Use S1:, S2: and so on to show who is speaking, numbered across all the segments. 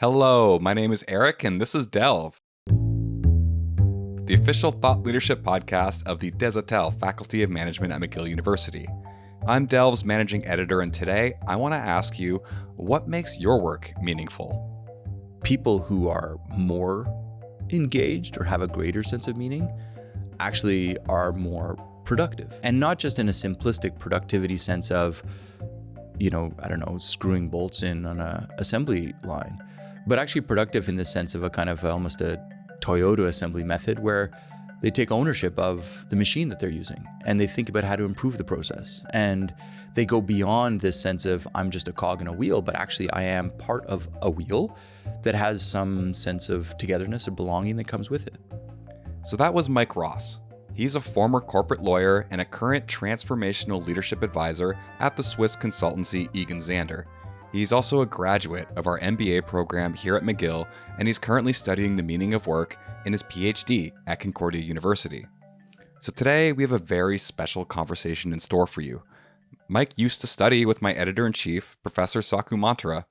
S1: Hello, my name is Eric, and this is Delve, the official thought leadership podcast of the Desatel Faculty of Management at McGill University. I'm Delve's managing editor, and today I want to ask you, what makes your work meaningful?
S2: People who are more engaged or have a greater sense of meaning actually are more productive. And not just in a simplistic productivity sense of, screwing bolts in on an assembly line, but actually productive in the sense of a kind of almost a Toyota assembly method where they take ownership of the machine that they're using and they think about how to improve the process. And they go beyond this sense of I'm just a cog in a wheel, but actually I am part of a wheel that has some sense of togetherness, of belonging that comes with it.
S1: So that was Mike Ross. He's a former corporate lawyer and a current Transformational Leadership Advisor at the Swiss consultancy Egon Zehnder. He's also a graduate of our MBA program here at McGill, and he's currently studying the meaning of work in his PhD at Concordia University. So today we have a very special conversation in store for you. Mike used to study with my editor-in-chief, Professor Saku Mantere,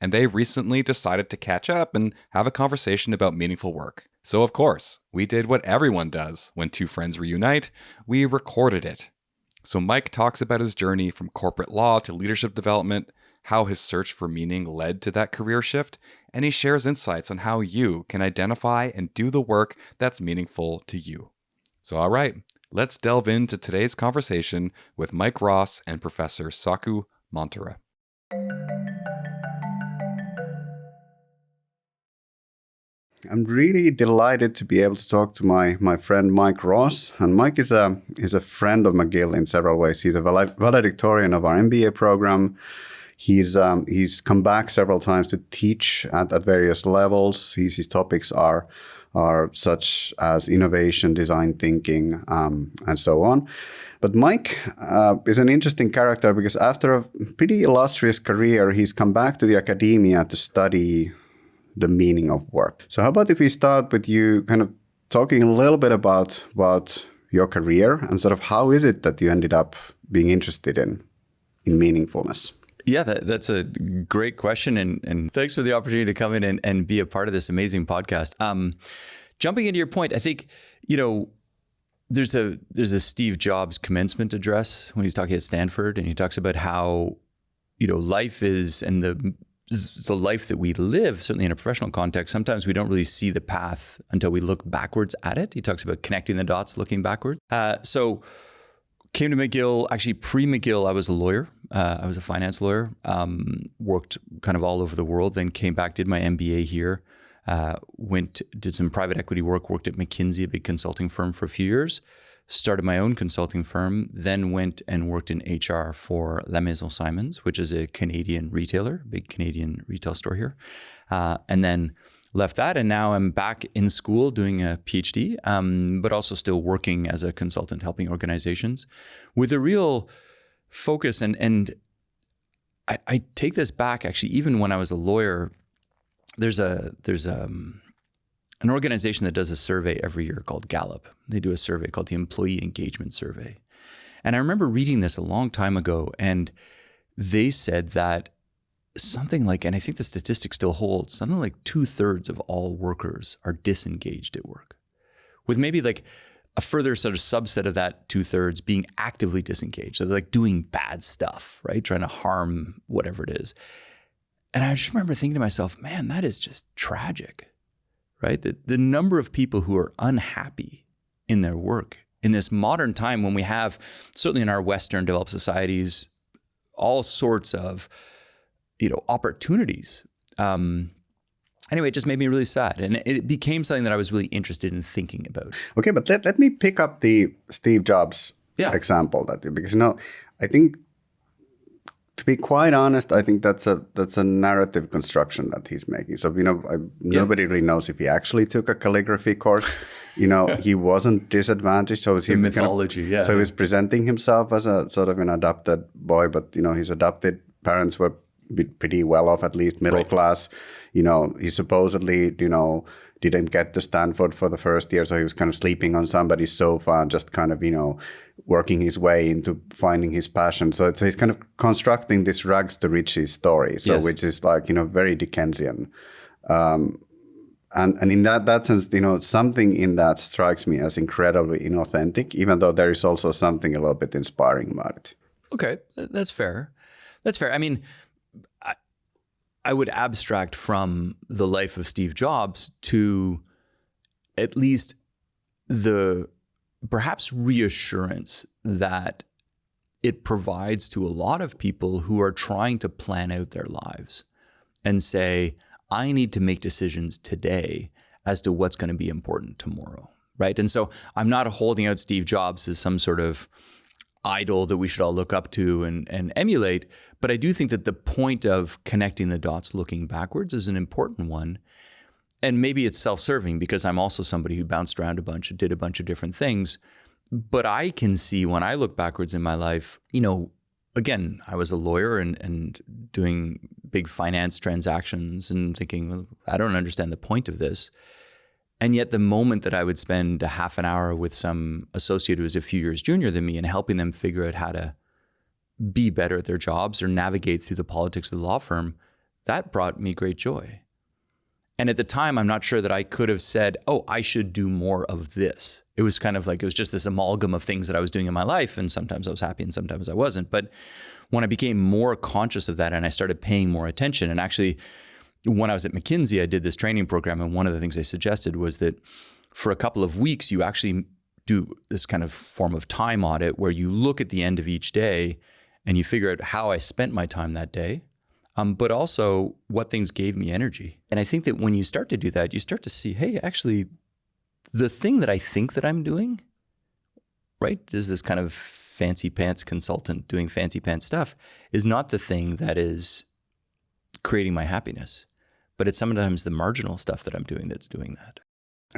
S1: and they recently decided to catch up and have a conversation about meaningful work. So of course, we did what everyone does when two friends reunite, we recorded it. So Mike talks about his journey from corporate law to leadership development, how his search for meaning led to that career shift, and he shares insights on how you can identify and do the work that's meaningful to you. So all right, let's delve into today's conversation with Mike Ross and Professor Saku Mantere.
S3: I'm really delighted to be able to talk to my friend Mike Ross. And Mike is a friend of McGill in several ways. He's a valedictorian of our MBA program. He's come back several times to teach at various levels. His topics are such as innovation, design thinking, and so on. But Mike is an interesting character because after a pretty illustrious career, he's come back to the academia to study the meaning of work. So how about if we start with you kind of talking a little bit about your career and sort of how is it that you ended up being interested in meaningfulness?
S2: Yeah, that's a great question. And thanks for the opportunity to come in and be a part of this amazing podcast. Jumping into your point, I think, there's a Steve Jobs commencement address when he's talking at Stanford, and he talks about how, life is, and the life that we live, certainly in a professional context, sometimes we don't really see the path until we look backwards at it. He talks about connecting the dots, looking backwards. So came to McGill, actually pre-McGill, I was a lawyer. I was a finance lawyer, worked kind of all over the world, then came back, did my MBA here, did some private equity work, worked at McKinsey, a big consulting firm for a few years, started my own consulting firm, then went and worked in HR for La Maison Simons, which is a Canadian retailer, big Canadian retail store here, and then left that, and now I'm back in school doing a PhD, but also still working as a consultant, helping organizations with a real focus. And I take this back, actually, even when I was a lawyer, there's an organization that does a survey every year called Gallup. They do a survey called the Employee Engagement Survey. And I remember reading this a long time ago, and they said that something like, and I think the statistic still holds, something like 2/3 of all workers are disengaged at work, with maybe like a further sort of subset of that 2/3 being actively disengaged. So they're like doing bad stuff, right? Trying to harm whatever it is. And I just remember thinking to myself, man, that is just tragic, right? The number of people who are unhappy in their work in this modern time when we have, certainly in our Western developed societies, all sorts of opportunities. Anyway, it just made me really sad. And it became something that I was really interested in thinking about.
S3: Okay, but let me pick up the Steve Jobs example because I think, to be quite honest, I think that's a narrative construction that he's making. So nobody really knows if he actually took a calligraphy course. He wasn't disadvantaged. So
S2: the mythology,
S3: So he's presenting himself as a sort of an adopted boy, but his adopted parents were pretty well off, at least middle class. He supposedly didn't get to Stanford for the first year, so he was kind of sleeping on somebody's sofa and just kind of working his way into finding his passion. So he's kind of constructing this rags to riches story, which is like very Dickensian. And in that sense, something in that strikes me as incredibly inauthentic, even though there is also something a little bit inspiring about it.
S2: Okay, that's fair. That's fair. I mean, I would abstract from the life of Steve Jobs to at least the perhaps reassurance that it provides to a lot of people who are trying to plan out their lives and say, I need to make decisions today as to what's going to be important tomorrow, right? And so I'm not holding out Steve Jobs as some sort of idol that we should all look up to and emulate, but I do think that the point of connecting the dots looking backwards is an important one. And maybe it's self-serving because I'm also somebody who bounced around a bunch and did a bunch of different things. But I can see when I look backwards in my life, again, I was a lawyer and doing big finance transactions and thinking, well, I don't understand the point of this. And yet the moment that I would spend a half an hour with some associate who was a few years junior than me and helping them figure out how to be better at their jobs or navigate through the politics of the law firm, that brought me great joy. And at the time, I'm not sure that I could have said, oh, I should do more of this. It was kind of like, it was just this amalgam of things that I was doing in my life. And sometimes I was happy and sometimes I wasn't. But when I became more conscious of that and I started paying more attention, and actually when I was at McKinsey, I did this training program. And one of the things they suggested was that for a couple of weeks, you actually do this kind of form of time audit where you look at the end of each day and you figure out how I spent my time that day. But also what things gave me energy. And I think that when you start to do that, you start to see, hey, actually, the thing that I think that I'm doing, right? There's this kind of fancy pants consultant doing fancy pants stuff, is not the thing that is creating my happiness, but it's sometimes the marginal stuff that I'm doing that's doing that.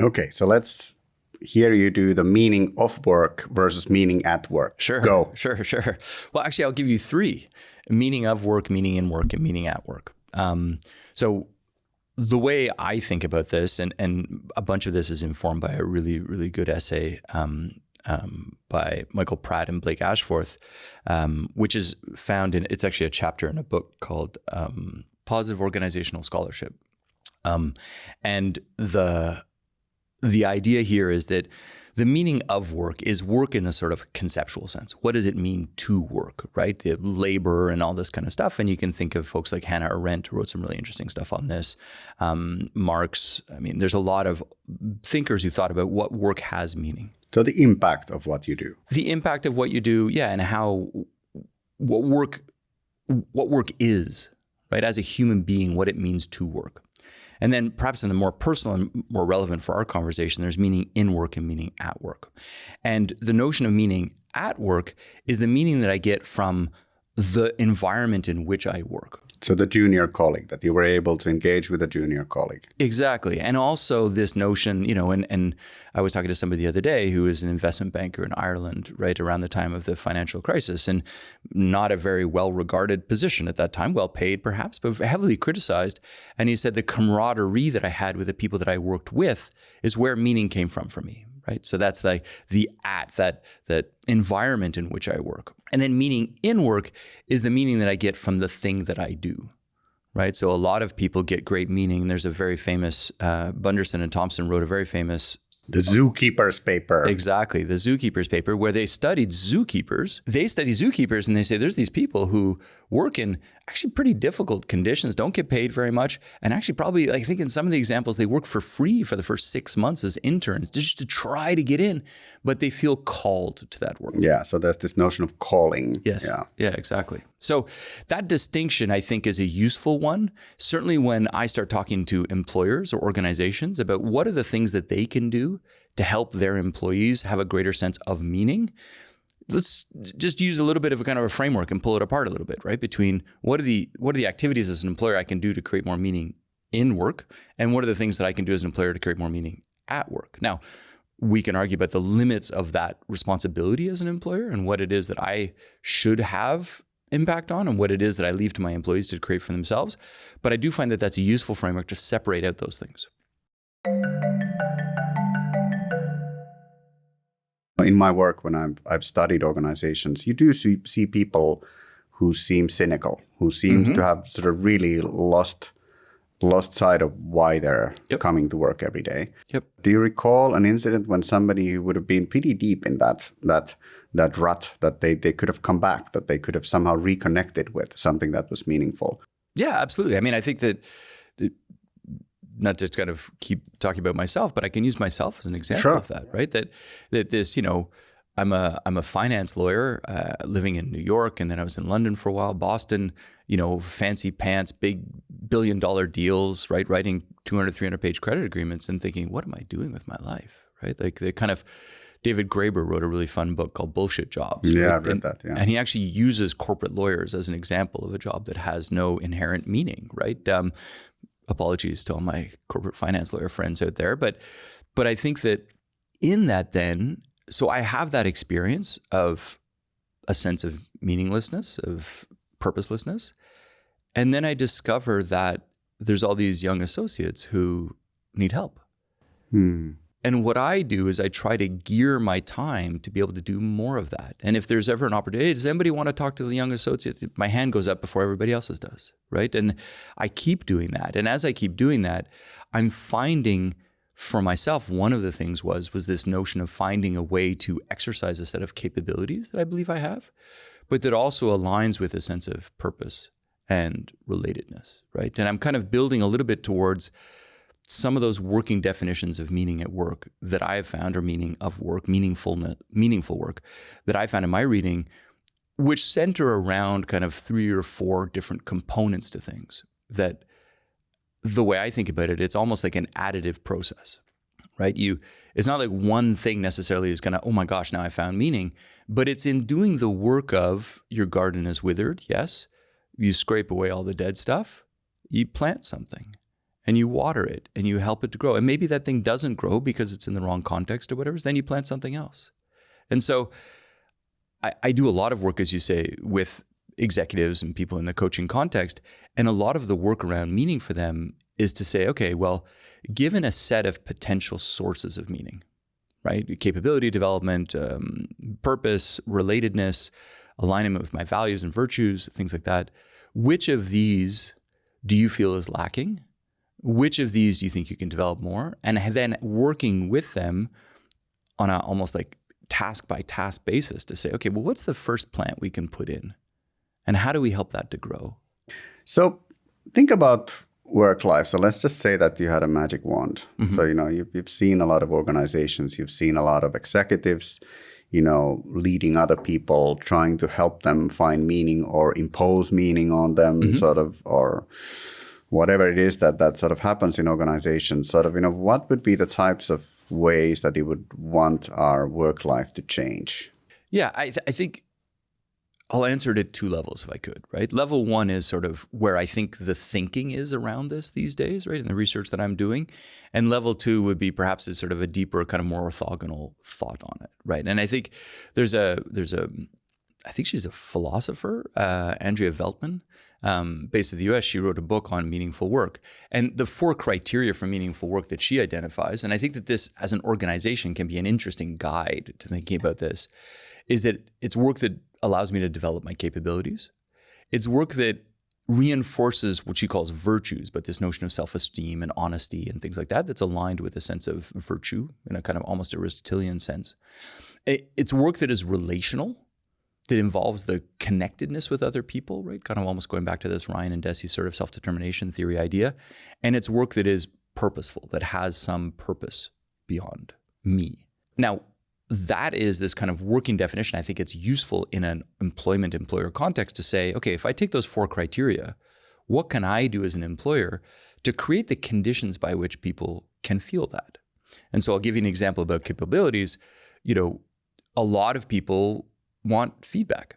S3: Okay, so let's hear you do the meaning of work versus meaning at work.
S2: Sure.
S3: Go.
S2: Sure. Well, actually, I'll give you three: meaning of work, meaning in work, and meaning at work. So the way I think about this, and a bunch of this is informed by a really, really good essay by Michael Pratt and Blake Ashforth, which is found in, it's actually a chapter in a book called Positive Organizational Scholarship. And the idea here is that the meaning of work is work in a sort of conceptual sense. What does it mean to work, right? The labor and all this kind of stuff. And you can think of folks like Hannah Arendt, who wrote some really interesting stuff on this. Marx. I mean, there's a lot of thinkers who thought about what work has meaning.
S3: So the impact of what you do.
S2: The impact of what you do, yeah, and how what work is, right? As a human being, what it means to work. And then perhaps in the more personal and more relevant for our conversation, there's meaning in work and meaning at work. And the notion of meaning at work is the meaning that I get from the environment in which I work.
S3: So the junior colleague, that you were able to engage with a junior colleague.
S2: Exactly. And also this notion, and I was talking to somebody the other day who is an investment banker in Ireland right around the time of the financial crisis, and not a very well-regarded position at that time, well paid perhaps, but heavily criticized. And he said the camaraderie that I had with the people that I worked with is where meaning came from for me. Right. So that's like that environment in which I work. And then meaning in work is the meaning that I get from the thing that I do. Right. So a lot of people get great meaning. There's a very famous Bunderson and Thompson wrote a very famous
S3: The Zookeeper's paper.
S2: Exactly. The Zookeeper's paper, where they studied zookeepers. They study zookeepers and they say there's these people who work in actually pretty difficult conditions, don't get paid very much. And actually probably, I think in some of the examples, they work for free for the first 6 months as interns just to try to get in, but they feel called to that work.
S3: Yeah. So there's this notion of calling.
S2: Yes. Yeah, exactly. So that distinction, I think, is a useful one. Certainly when I start talking to employers or organizations about what are the things that they can do to help their employees have a greater sense of meaning, let's just use a little bit of a kind of a framework and pull it apart a little bit, right? Between what are the activities as an employer I can do to create more meaning in work, and what are the things that I can do as an employer to create more meaning at work. Now, we can argue about the limits of that responsibility as an employer and what it is that I should have impact on and what it is that I leave to my employees to create for themselves. But I do find that that's a useful framework to separate out those things.
S3: In my work, when I've studied organizations, you do see people who seem cynical, who seem to have sort of really lost lost sight of why they're
S2: Yep.
S3: coming to work every day.
S2: Yep.
S3: Do you recall an incident when somebody would have been pretty deep in that rut, that they could have come back, that they could have somehow reconnected with something that was meaningful?
S2: Yeah, absolutely. I mean, I think that, not to kind of keep talking about myself, but I can use myself as an example
S3: Sure.
S2: of that, right? That this, I'm a finance lawyer living in New York, and then I was in London for a while, Boston, fancy pants, big billion-dollar deals, right? Writing 200, 300-page credit agreements and thinking, what am I doing with my life, right? Like the kind of, David Graeber wrote a really fun book called Bullshit Jobs.
S3: Yeah,
S2: right?
S3: I read that, yeah.
S2: And he actually uses corporate lawyers as an example of a job that has no inherent meaning, right? Apologies to all my corporate finance lawyer friends out there. But I think that in that then, so I have that experience of a sense of meaninglessness, of purposelessness. And then I discover that there's all these young associates who need help. And what I do is I try to gear my time to be able to do more of that. And if there's ever an opportunity, does anybody want to talk to the young associates? My hand goes up before everybody else's does, right? And I keep doing that. And as I keep doing that, I'm finding for myself, one of the things was this notion of finding a way to exercise a set of capabilities that I believe I have, but that also aligns with a sense of purpose and relatedness, right? And I'm kind of building a little bit towards some of those working definitions of meaning at work that I have found, or meaning of work, meaningful work that I found in my reading, which center around kind of 3 or 4 different components to things. That the way I think about it, it's almost like an additive process, right? It's not like one thing necessarily is going to, oh my gosh, now I found meaning, but it's in doing the work of your garden is withered. Yes. You scrape away all the dead stuff, you plant something. And you water it and you help it to grow. And maybe that thing doesn't grow because it's in the wrong context or whatever, so then you plant something else. And so I do a lot of work, as you say, with executives and people in the coaching context. And a lot of the work around meaning for them is to say, okay, well, given a set of potential sources of meaning, right? Capability development, purpose, relatedness, alignment with my values and virtues, things like that. Which of these do you feel is lacking? Which of these do you think you can develop more? And then working with them on a almost like task by task basis to say, okay, well, what's the first plant we can put in? And how do we help that to grow?
S3: So think about work life. So let's just say that you had a magic wand.
S2: Mm-hmm.
S3: So, you've seen a lot of organizations, you've seen a lot of executives, leading other people, trying to help them find meaning or impose meaning on them,
S2: Mm-hmm.
S3: sort of, or whatever it is that sort of happens in organizations, sort of, what would be the types of ways that you would want our work life to change?
S2: Yeah, I think I'll answer it at 2 levels if I could, right? Level 1 is sort of where I think the thinking is around this these days, right? In the research that I'm doing. And level 2 would be perhaps a sort of a deeper, kind of more orthogonal thought on it, right? And I think I think she's a philosopher, Andrea Veltman, based in the US. She wrote a book on meaningful work. And the 4 criteria for meaningful work that she identifies, and I think that this as an organization can be an interesting guide to thinking about this, is that it's work that allows me to develop my capabilities. It's work that reinforces what she calls virtues, but this notion of self-esteem and honesty and things like that, that's aligned with a sense of virtue in a kind of almost Aristotelian sense. It's work that is relational, that involves the connectedness with other people, right? Kind of almost going back to this Ryan and Deci sort of self-determination theory idea. And it's work that is purposeful, that has some purpose beyond me. Now, that is this kind of working definition. I think it's useful in an employer context to say, okay, if I take those 4 criteria, what can I do as an employer to create the conditions by which people can feel that? And so I'll give you an example about capabilities. A lot of people want feedback.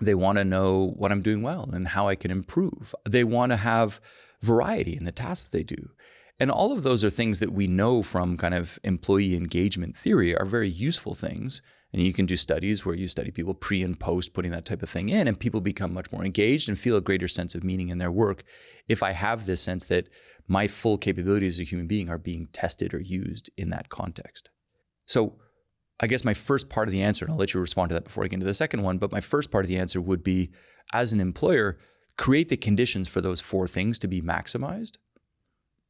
S2: They want to know what I'm doing well and how I can improve. They want to have variety in the tasks they do. And all of those are things that we know from kind of employee engagement theory are very useful things. And you can do studies where you study people pre and post putting that type of thing in, and people become much more engaged and feel a greater sense of meaning in their work if I have this sense that my full capabilities as a human being are being tested or used in that context. So I guess my first part of the answer, and I'll let you respond to that before I get into the second one, but my first part of the answer would be, as an employer, create the conditions for those 4 things to be maximized.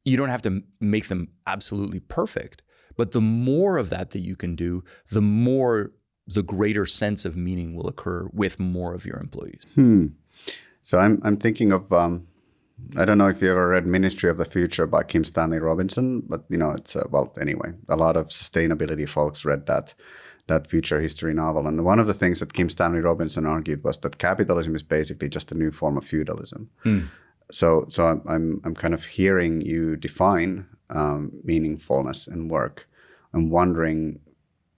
S2: You don't have to make them absolutely perfect, but the more of that you can do, the greater sense of meaning will occur with more of your employees.
S3: So I'm thinking of I don't know if you ever read Ministry of the Future by Kim Stanley Robinson, but it's anyway, a lot of sustainability folks read that future history novel, and one of the things that Kim Stanley Robinson argued was that capitalism is basically just a new form of feudalism. So I'm kind of hearing you define meaningfulness in work. I'm wondering,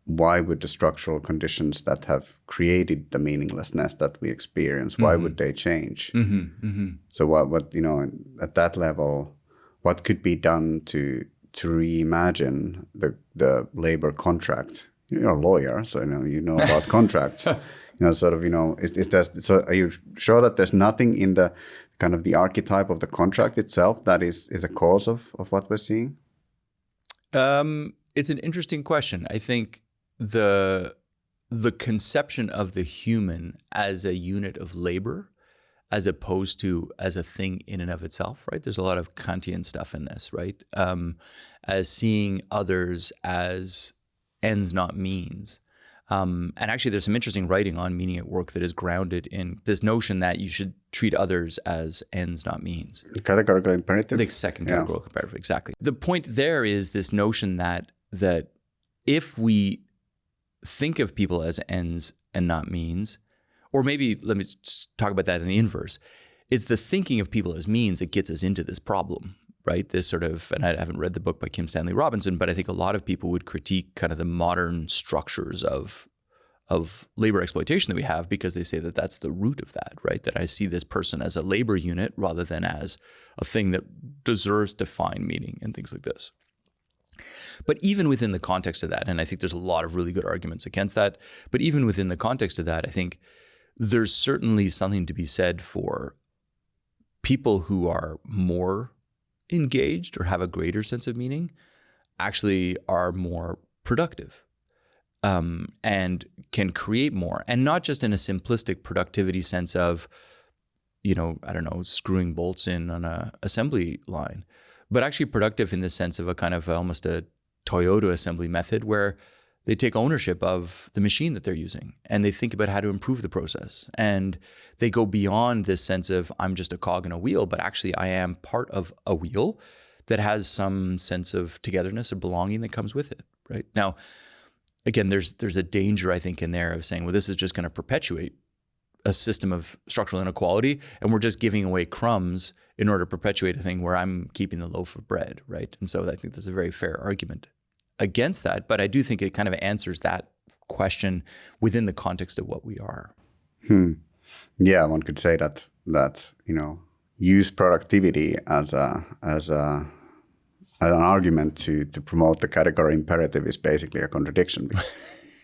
S3: why would the structural conditions that have created the meaninglessness that we experience, why would they change? So what at that level, what could be done to reimagine the labor contract? You're a lawyer, so you know about contracts. So are you sure that there's nothing in the kind of the archetype of the contract itself that is a cause of what we're seeing?
S2: It's an interesting question. I think the conception of the human as a unit of labor, as opposed to as a thing in and of itself, right? There's a lot of Kantian stuff in this, right? As seeing others as ends, not means. And actually, there's some interesting writing on meaning at work that is grounded in this notion that you should treat others as ends, not means.
S3: Categorical imperative?
S2: The second categorical imperative, exactly. The point there is this notion that if we think of people as ends and not means, or maybe let me talk about that in the inverse, it's the thinking of people as means that gets us into this problem, right? This sort of, and I haven't read the book by Kim Stanley Robinson, but I think a lot of people would critique kind of the modern structures of labor exploitation that we have, because they say that that's the root of that, right? That I see this person as a labor unit rather than as a thing that deserves to find meaning and things like this. But even within the context of that, and I think there's a lot of really good arguments against that, but even within the context of that, I think there's certainly something to be said for people who are more engaged or have a greater sense of meaning actually are more productive, and can create more. And not just in a simplistic productivity sense of, screwing bolts in on a assembly line, but actually productive in the sense of a kind of almost a Toyota assembly method where they take ownership of the machine that they're using and they think about how to improve the process. And they go beyond this sense of I'm just a cog in a wheel, but actually I am part of a wheel that has some sense of togetherness or belonging that comes with it, right? Now, again, there's a danger, I think, in there of saying, well, this is just going to perpetuate a system of structural inequality, and we're just giving away crumbs in order to perpetuate a thing where I'm keeping the loaf of bread, right? And so I think there's a very fair argument against that, but I do think it kind of answers that question within the context of what we are.
S3: Yeah, one could say that use productivity as an argument to promote the category imperative is basically a contradiction.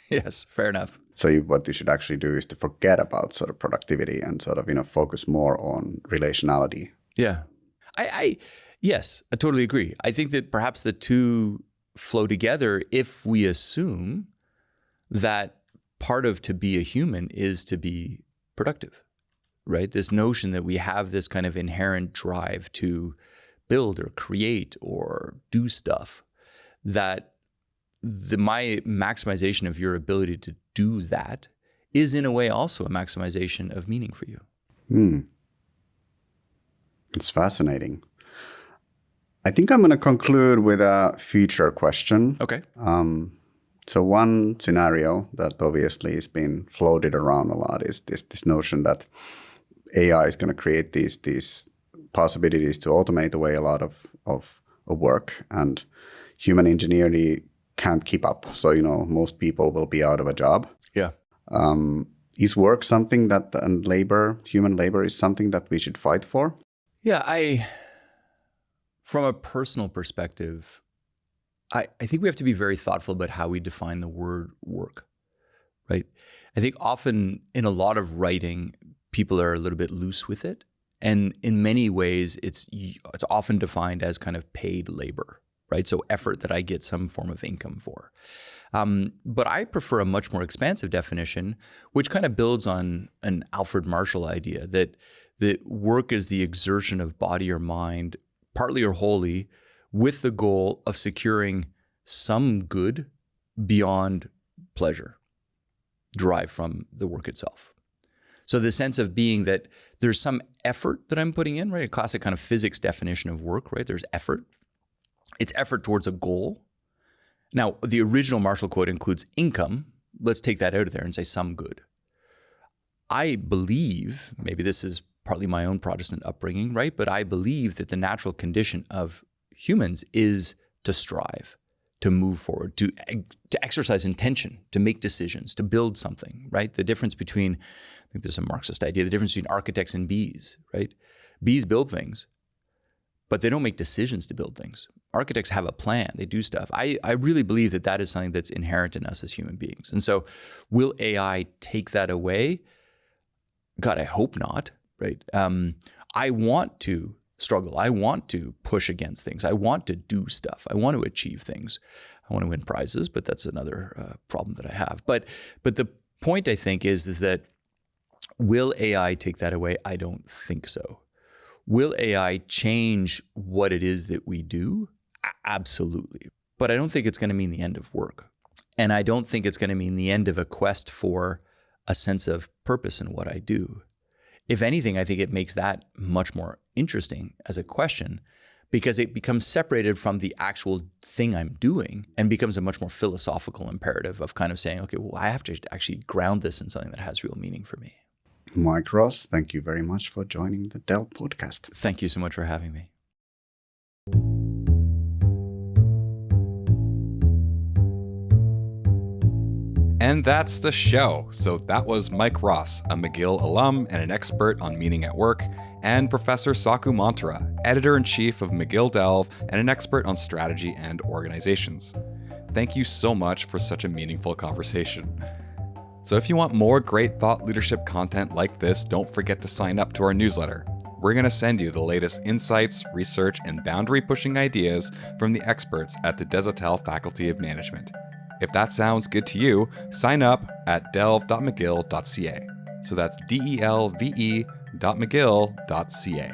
S2: Yes, fair enough.
S3: So what you should actually do is to forget about sort of productivity and sort of focus more on relationality.
S2: Yeah, yes, I totally agree. I think that perhaps the two flow together if we assume that part of to be a human is to be productive, right? This notion that we have this kind of inherent drive to build or create or do stuff, that my maximization of your ability to do that is in a way also a maximization of meaning for you.
S3: It's fascinating. I think I'm going to conclude with a future question.
S2: Okay.
S3: So one scenario that obviously has been floated around a lot is this notion that AI is going to create these possibilities to automate away a lot of work, and human ingenuity can't keep up. So, most people will be out of a job.
S2: Yeah.
S3: Is work something that, and human labor is something that we should fight for?
S2: Yeah, from a personal perspective, I think we have to be very thoughtful about how we define the word work, right? I think often in a lot of writing, people are a little bit loose with it. And in many ways, it's often defined as kind of paid labor, right? So effort that I get some form of income for. But I prefer a much more expansive definition, which kind of builds on an Alfred Marshall idea that that work is the exertion of body or mind, partly or wholly, with the goal of securing some good beyond pleasure derived from the work itself. So the sense of being that there's some effort that I'm putting in, right? A classic kind of physics definition of work, right? There's effort. It's effort towards a goal. Now, the original Marshall quote includes income. Let's take that out of there and say some good. I believe, maybe this is partly my own Protestant upbringing, right? But I believe that the natural condition of humans is to strive, to move forward, to exercise intention, to make decisions, to build something, right? The difference between, I think there's a Marxist idea, the difference between architects and bees, right? Bees build things, but they don't make decisions to build things. Architects have a plan, they do stuff. I really believe that that is something that's inherent in us as human beings. And so will AI take that away? God, I hope not, right? I want to struggle. I want to push against things. I want to do stuff. I want to achieve things. I want to win prizes, but that's another problem that I have. But the point, I think, is that will AI take that away? I don't think so. Will AI change what it is that we do? Absolutely. But I don't think it's going to mean the end of work. And I don't think it's going to mean the end of a quest for a sense of purpose in what I do. If anything, I think it makes that much more interesting as a question, because it becomes separated from the actual thing I'm doing and becomes a much more philosophical imperative of kind of saying, okay, well, I have to actually ground this in something that has real meaning for me.
S3: Mike Ross, thank you very much for joining the Delve podcast.
S2: Thank you so much for having me.
S1: And that's the show. So that was Mike Ross, a McGill alum and an expert on meaning at work, and Professor Saku Mantere, editor-in-chief of McGill Delve and an expert on strategy and organizations. Thank you so much for such a meaningful conversation. So if you want more great thought leadership content like this, don't forget to sign up to our newsletter. We're going to send you the latest insights, research, and boundary-pushing ideas from the experts at the Desautels Faculty of Management. If that sounds good to you, sign up at delve.mcgill.ca. So that's delve.mcgill.ca.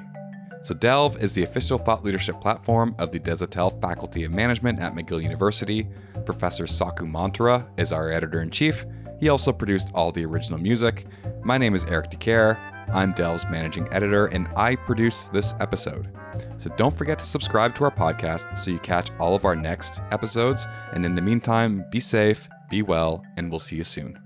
S1: So Delve is the official thought leadership platform of the Desautels Faculty of Management at McGill University. Professor Saku Mantere is our editor-in-chief. He also produced all the original music. My name is Eric DeCare. I'm Delve's managing editor, and I produced this episode. So don't forget to subscribe to our podcast so you catch all of our next episodes. And in the meantime, be safe, be well, and we'll see you soon.